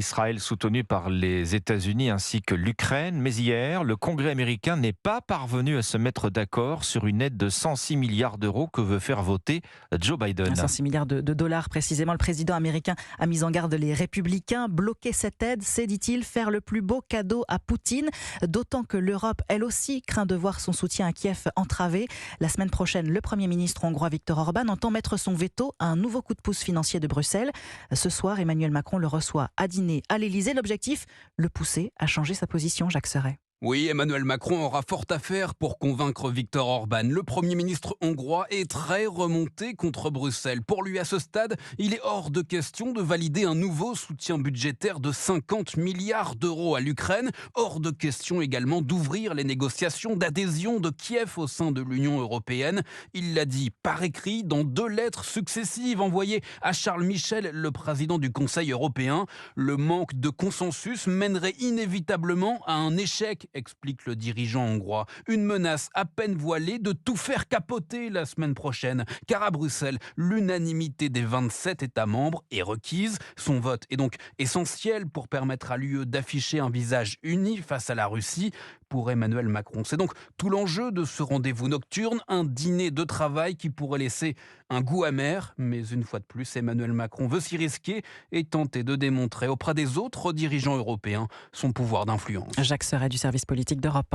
l'Israël soutenu par les États-Unis ainsi que l'Ukraine. Mais hier, le Congrès américain n'est pas parvenu à se mettre d'accord sur une aide de 106 milliards d'euros que veut faire voter Joe Biden. 106 milliards de dollars précisément. Le président américain a mis en garde les républicains. Bloquer cette aide, c'est, dit-il, faire le plus beau cadeau à Poutine. D'autant que l'Europe, elle aussi, craint de voir son soutien à Kiev entravé. La semaine prochaine, le Premier ministre hongrois Viktor Orban entend mettre son veto à un nouveau coup de pouce financier de Bruxelles. Ce soir, Emmanuel Macron le reçoit à dîner à l'Élysée. L'objectif, le pousser à changer sa position, Jacques Serret. Oui, Emmanuel Macron aura fort à faire pour convaincre Viktor Orban. Le Premier ministre hongrois est très remonté contre Bruxelles. Pour lui, à ce stade, il est hors de question de valider un nouveau soutien budgétaire de 50 milliards d'euros à l'Ukraine. Hors de question également d'ouvrir les négociations d'adhésion de Kiev au sein de l'Union européenne. Il l'a dit par écrit dans 2 lettres successives envoyées à Charles Michel, le président du Conseil européen. Le manque de consensus mènerait inévitablement à un échec, explique le dirigeant hongrois. Une menace à peine voilée de tout faire capoter la semaine prochaine. Car à Bruxelles, l'unanimité des 27 États membres est requise. Son vote est donc essentiel pour permettre à l'UE d'afficher un visage uni face à la Russie. Pour Emmanuel Macron, c'est donc tout l'enjeu de ce rendez-vous nocturne, un dîner de travail qui pourrait laisser un goût amer. Mais une fois de plus, Emmanuel Macron veut s'y risquer et tenter de démontrer auprès des autres dirigeants européens son pouvoir d'influence. Jacques Serret du service politique d'Europe 1.